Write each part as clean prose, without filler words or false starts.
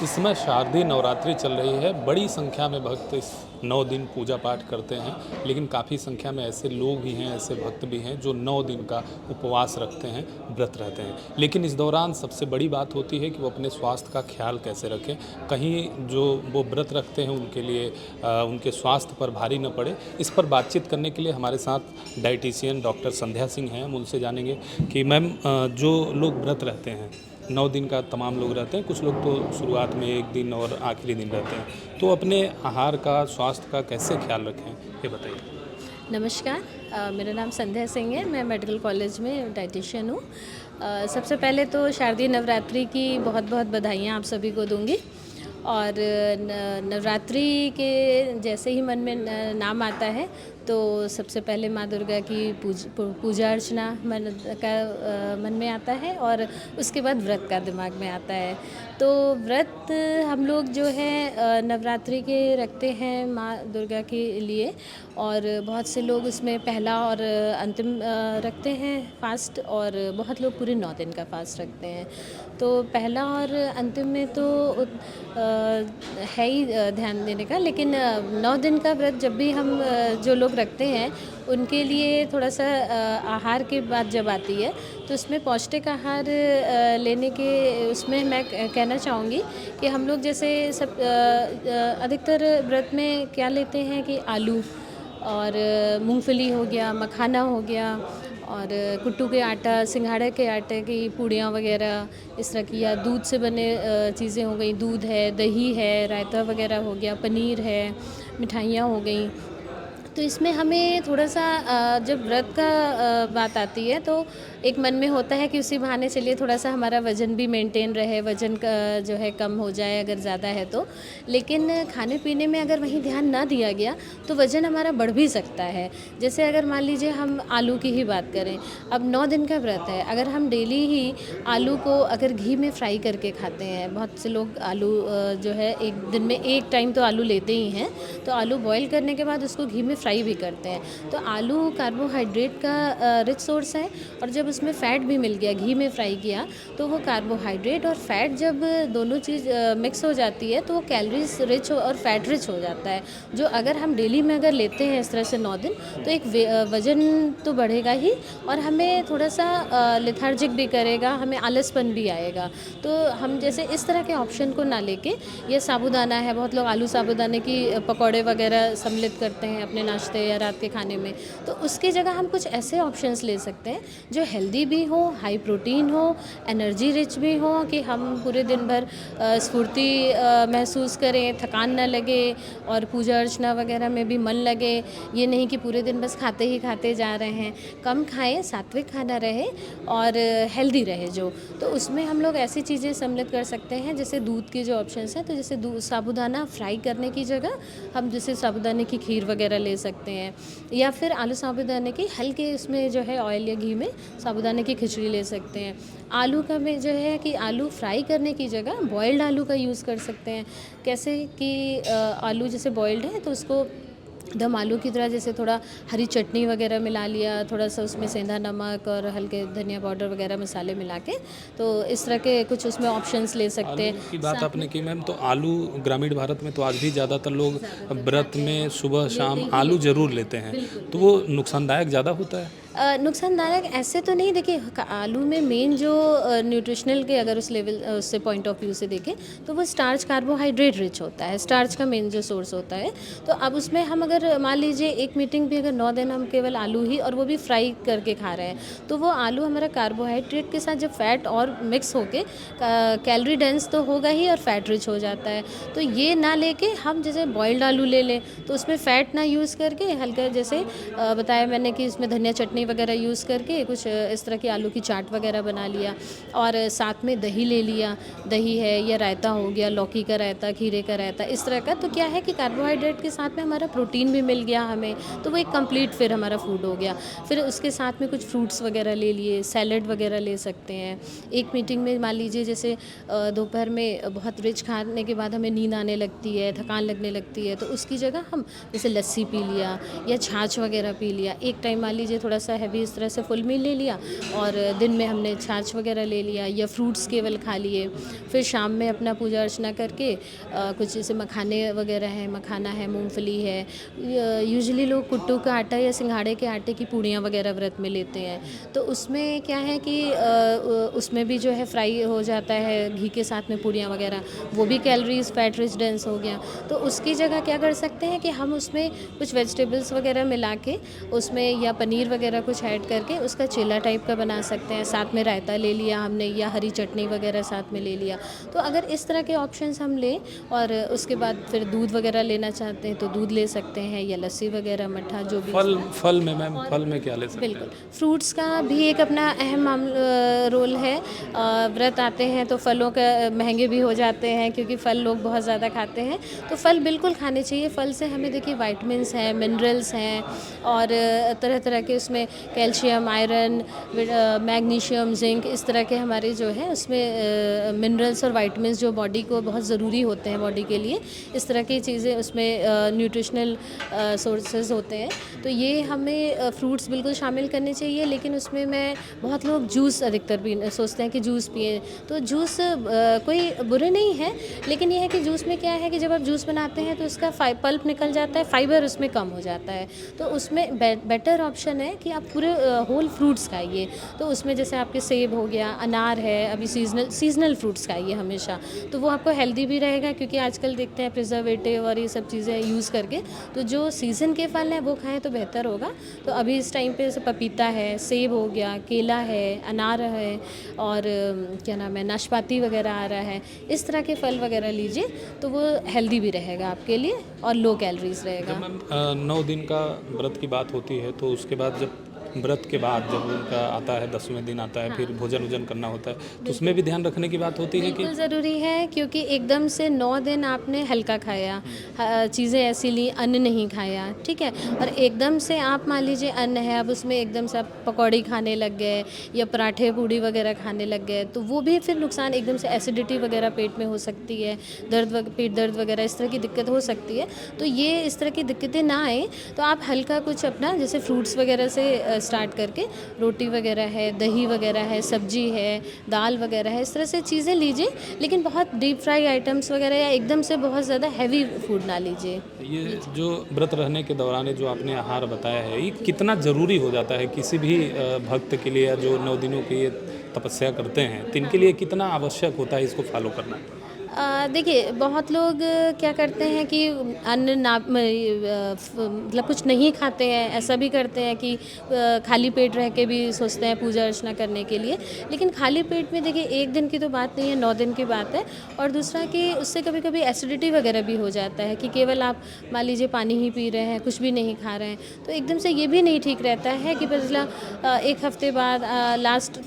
इस समय शारदीय नवरात्रि चल रही है। बड़ी संख्या में भक्त इस 9 दिन पूजा पाठ करते हैं, लेकिन काफ़ी संख्या में ऐसे लोग भी हैं, ऐसे भक्त भी हैं जो 9 दिन का उपवास रखते हैं, व्रत रहते हैं। लेकिन इस दौरान सबसे बड़ी बात होती है कि वो अपने स्वास्थ्य का ख्याल कैसे रखें। कहीं जो वो व्रत रखते हैं उनके लिए उनके स्वास्थ्य पर भारी न पड़े। इस पर बातचीत करने के लिए हमारे साथ डाइटिशियन डॉक्टर संध्या सिंह हैं। हम उनसे जानेंगे कि मैम, जो लोग व्रत रहते हैं 9 दिन का, तमाम लोग रहते हैं, कुछ लोग तो शुरुआत में 1 दिन और आखिरी दिन रहते हैं, तो अपने आहार का, स्वास्थ्य का कैसे ख्याल रखें, ये बताइए। नमस्कार। मेरा नाम संध्या सिंह है। मैं मेडिकल कॉलेज में डाइटिशियन हूँ। सबसे पहले तो शारदीय नवरात्रि की बहुत बहुत बधाइयाँ आप सभी को दूँगी। और नवरात्रि के जैसे ही मन में नाम आता है तो सबसे पहले माँ दुर्गा की पूजा अर्चना मन में आता है, और उसके बाद व्रत का दिमाग में आता है। तो व्रत हम लोग जो है नवरात्रि के रखते हैं माँ दुर्गा के लिए, और बहुत से लोग उसमें पहला और अंतिम रखते हैं फास्ट, और बहुत लोग पूरे 9 दिन का फास्ट रखते हैं। तो पहला और अंतिम में तो है ही ध्यान देने का, लेकिन 9 दिन का व्रत जब भी हम जो लोग रखते हैं उनके लिए थोड़ा सा आहार की बात जब आती है तो उसमें पौष्टिक आहार लेने के उसमें मैं कहना चाहूँगी कि हम लोग जैसे सब अधिकतर व्रत में क्या लेते हैं कि आलू और मूंगफली हो गया, मखाना हो गया, और कुट्टू के आटा, सिंघाड़े के आटे की पूड़ियाँ वगैरह इस तरह की, या दूध से बने चीज़ें हो गई, दूध है, दही है, रायता वगैरह हो गया, पनीर है, मिठाइयाँ हो गई। तो इसमें हमें थोड़ा सा जब व्रत का बात आती है तो एक मन में होता है कि उसी बहाने चलिए थोड़ा सा हमारा वज़न भी मेंटेन रहे, वज़न का जो है कम हो जाए अगर ज़्यादा है तो। लेकिन खाने पीने में अगर वहीं ध्यान ना दिया गया तो वज़न हमारा बढ़ भी सकता है। जैसे अगर मान लीजिए हम आलू की ही बात करें, अब 9 दिन का व्रत है, अगर हम डेली ही आलू को अगर घी में फ्राई करके खाते हैं, बहुत से लोग आलू जो है एक दिन में एक टाइम तो आलू लेते ही हैं, तो आलू बॉईल करने के बाद उसको घी में फ्राई भी करते हैं। तो आलू कार्बोहाइड्रेट का रिच सोर्स है, और जब उसमें फ़ैट भी मिल गया, घी में फ्राई किया, तो वो कार्बोहाइड्रेट और फ़ैट जब दोनों चीज़ मिक्स हो जाती है तो वो कैलोरीज रिच और फैट रिच हो जाता है, जो अगर हम डेली में अगर लेते हैं इस तरह से 9 दिन तो एक वज़न तो बढ़ेगा ही, और हमें थोड़ा सा लेथार्जिक भी करेगा, हमें आलसपन भी आएगा। तो हम जैसे इस तरह के ऑप्शन को ना लेके, ये साबूदाना है, बहुत लोग आलू साबूदाने की पकौड़े वगैरह सम्मिलित करते हैं अपने नाश्ते या रात के खाने में, तो उसकी जगह हम कुछ ऐसे ऑप्शंस ले सकते हैं जो हेल्दी भी हो, हाई प्रोटीन हो, एनर्जी रिच भी हो, कि हम पूरे दिन भर स्फूर्ति महसूस करें, थकान ना लगे, और पूजा अर्चना वगैरह में भी मन लगे। ये नहीं कि पूरे दिन बस खाते ही खाते जा रहे हैं। कम खाएं, सात्विक खाना रहे और हेल्दी रहे जो, तो उसमें हम लोग ऐसी चीज़ें सम्मिलित कर सकते हैं जैसे दूध के जो ऑप्शंस हैं। तो जैसे साबूदाना फ्राई करने की जगह हम जैसे साबूदाने की खीर वगैरह ले सकते हैं, या फिर आलू साबूदाने की हल्के उसमें जो है ऑयल या घी में साबूदाने की खिचड़ी ले सकते हैं। आलू का में जो है कि आलू फ्राई करने की जगह बॉइल्ड आलू का यूज़ कर सकते हैं। कैसे कि आलू जैसे बॉइल्ड है तो उसको दम आलू की तरह जैसे थोड़ा हरी चटनी वगैरह मिला लिया, थोड़ा सा उसमें सेंधा नमक और हल्के धनिया पाउडर वगैरह मसाले मिला के, तो इस तरह के कुछ उसमें ऑप्शंस ले सकते आलू हैं। की बात साथ आपने में की मैम, तो आलू ग्रामीण भारत में तो आज भी ज़्यादातर लोग ज़्यादातर व्रत खाते में हैं, सुबह शाम लेते ही आलू हैं। ज़रूर लेते हैं, बिल्कुल, तो वो बिल्कुल। नुकसानदायक ज़्यादा होता है। नुकसानदायक ऐसे तो नहीं, देखिए आलू में मेन जो न्यूट्रिशनल के अगर उस लेवल उससे पॉइंट ऑफ व्यू से देखें तो वो स्टार्च, कार्बोहाइड्रेट रिच होता है, स्टार्च का मेन जो सोर्स होता है। तो अब उसमें हम अगर मान लीजिए एक मीटिंग भी अगर 9 दिन हम केवल आलू ही, और वो भी फ्राई करके खा रहे हैं, तो वो आलू हमारा कार्बोहाइड्रेट के साथ जब फैट और मिक्स होके कैलोरी डेंस तो होगा ही और फैट रिच हो जाता है। तो ये ना लेके हम जैसे बॉइल्ड आलू ले लें, तो उसमें फ़ैट ना यूज़ करके हल्का जैसे बताया मैंने कि इसमें धनिया चटनी वगैरह यूज़ करके कुछ इस तरह की आलू की चाट वगैरह बना लिया, और साथ में दही ले लिया, दही है या रायता हो गया, लौकी का रायता, खीरे का रायता, इस तरह का। तो क्या है कि कार्बोहाइड्रेट के साथ में हमारा प्रोटीन भी मिल गया हमें, तो वो एक कंप्लीट फिर हमारा फूड हो गया। फिर उसके साथ में कुछ फ्रूट्स वगैरह ले लिए, सैलेड वगैरह ले सकते हैं। एक मीटिंग में मान लीजिए जैसे दोपहर में बहुत रिच खाने के बाद हमें नींद आने लगती है, थकान लगने लगती है, तो उसकी जगह हम जैसे लस्सी पी लिया या छाछ वगैरह पी लिया। एक टाइम मान लीजिए थोड़ा सा हैवी इस तरह से फुल मील ले लिया, और दिन में हमने छाछ वगैरह ले लिया या फ्रूट्स केवल खा लिए। फिर शाम में अपना पूजा अर्चना करके कुछ जैसे मखाने वगैरह हैं, मखाना है, मूंगफली है। यूजुअली लोग कुट्टू का आटा या सिंघाड़े के आटे की पूड़ियाँ वगैरह व्रत में लेते हैं, तो उसमें क्या है कि उसमें भी जो है फ्राई हो जाता है घी के साथ में पूड़ियाँ वगैरह, वो भी कैलोरीज फैट रिच डेंस हो गया। तो उसकी जगह क्या कर सकते हैं कि हम उसमें कुछ वेजिटेबल्स वगैरह मिला के उसमें या पनीर वगैरह कुछ ऐड करके उसका चीला टाइप का बना सकते हैं। साथ में रायता ले लिया हमने या हरी चटनी वगैरह साथ में ले लिया। तो अगर इस तरह के ऑप्शंस हम लें और उसके बाद फिर दूध वगैरह लेना चाहते हैं तो दूध ले सकते हैं, या लस्सी वगैरह, मट्ठा, जो भी। फल में मैम, फल में क्या ले सकते हैं? बिल्कुल, फ्रूट्स का भी एक अपना अहम रोल है। व्रत आते हैं तो फलों का महंगे भी हो जाते हैं क्योंकि फल लोग बहुत ज़्यादा खाते हैं, तो फल बिल्कुल खाने चाहिए। फल से हमें देखिए विटामिन्स हैं, मिनरल्स हैं, और तरह तरह के उसमें कैल्शियम, आयरन, मैग्नीशियम, जिंक, इस तरह के हमारे जो है उसमें मिनरल्स और विटामिन्स जो बॉडी को बहुत ज़रूरी होते हैं बॉडी के लिए, इस तरह की चीज़ें उसमें न्यूट्रिशनल सोर्सेज होते हैं। तो ये हमें फ्रूट्स बिल्कुल शामिल करने चाहिए। लेकिन उसमें मैं बहुत लोग जूस अधिकतर भी सोचते हैं कि जूस पिए, तो जूस कोई बुरे नहीं है, लेकिन ये है कि जूस में क्या है कि जब आप जूस बनाते हैं तो उसका पल्प निकल जाता है, फाइबर उसमें कम हो जाता है। तो उसमें बेटर ऑप्शन है कि आप पूरे होल फ्रूट्स खाइए। तो उसमें जैसे आपके सेब हो गया, अनार है, अभी सीजनल फ्रूट्स खाइए हमेशा, तो वो आपको हेल्दी भी रहेगा, क्योंकि आजकल देखते हैं प्रिजर्वेटिव और ये सब चीज़ें यूज़ करके, तो जो सीज़न के फल हैं वो खाएं तो बेहतर होगा। तो अभी इस टाइम पे जैसे पपीता है, सेब हो गया, केला है, अनार है, और क्या नाम है, नाशपाती वगैरह आ रहा है, इस तरह के फल वगैरह लीजिए तो वो हेल्दी भी रहेगा आपके लिए और लो कैलोरीज रहेगा। जब मैम 9 दिन का व्रत की बात होती है तो उसके बाद जब व्रत के बाद जब उनका आता है 10वें दिन आता है, फिर भोजन वोजन करना होता है, तो उसमें भी ध्यान रखने की बात होती है कि बिल्कुल ज़रूरी है, क्योंकि एकदम से 9 दिन आपने हल्का खाया, चीज़ें ऐसी ली, अन्न नहीं खाया, ठीक है, और एकदम से आप मान लीजिए अन्न है, अब उसमें एकदम से आप पकौड़ी खाने लग गए या पराठे पूड़ी वगैरह खाने लग गए, तो वो भी फिर नुकसान, एकदम से एसिडिटी वगैरह पेट में हो सकती है, पेट दर्द वगैरह इस तरह की दिक्कत हो सकती है। तो ये इस तरह की दिक्कतें ना आए तो आप हल्का कुछ अपना जैसे फ्रूट्स वगैरह से स्टार्ट करके, रोटी वगैरह है, दही वगैरह है, सब्जी है, दाल वगैरह है, इस तरह से चीज़ें लीजिए, लेकिन बहुत डीप फ्राई आइटम्स वगैरह या एकदम से बहुत ज़्यादा हैवी फूड ना लीजिए। ये जो व्रत रहने के दौरान ये जो आपने आहार बताया है, ये कितना ज़रूरी हो जाता है किसी भी भक्त के लिए, या जो 9 दिनों की ये तपस्या करते हैं तो इनके लिए कितना आवश्यक होता है इसको फॉलो करना? देखिए, बहुत लोग क्या करते हैं कि अन्न ना मतलब कुछ नहीं खाते हैं, ऐसा भी करते हैं कि खाली पेट रह के भी सोचते हैं पूजा अर्चना करने के लिए। लेकिन खाली पेट में देखिए एक दिन की तो बात नहीं है, 9 दिन की बात है। और दूसरा कि उससे कभी कभी एसिडिटी वगैरह भी हो जाता है कि केवल आप मान लीजिए पानी ही पी रहे हैं, कुछ भी नहीं खा रहे हैं, तो एकदम से ये भी नहीं ठीक रहता है कि पिछला 1 हफ्ते बाद लास्ट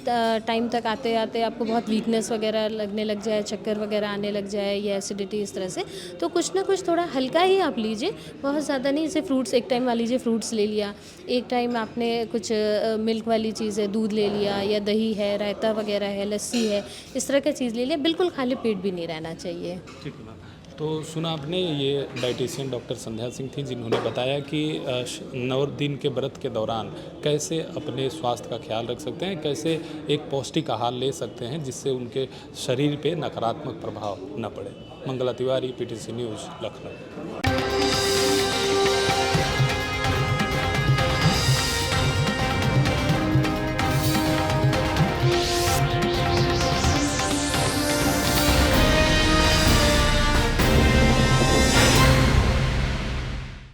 टाइम तक आते आते आपको बहुत वीकनेस वगैरह लगने लग जाए, चक्कर वगैरह आने लग जाए या एसिडिटी इस तरह से। तो कुछ ना कुछ थोड़ा हल्का ही आप लीजिए, बहुत ज़्यादा नहीं। जैसे फ्रूट्स एक टाइम मान लीजिए फ्रूट्स ले लिया, एक टाइम आपने कुछ मिल्क वाली चीज़ें, दूध ले लिया, या दही है, रायता वगैरह है, लस्सी है, इस तरह का चीज़ ले लिया। बिल्कुल खाली पेट भी नहीं रहना चाहिए। ठीक है मैम। तो सुना आपने, ये डाइटिशियन डॉक्टर संध्या सिंह थी जिन्होंने बताया कि 9 दिन के व्रत के दौरान कैसे अपने स्वास्थ्य का ख्याल रख सकते हैं, कैसे एक पौष्टिक आहार ले सकते हैं जिससे उनके शरीर पे नकारात्मक प्रभाव न पड़े। Mangala Tiwari, PTC news, Lucknow.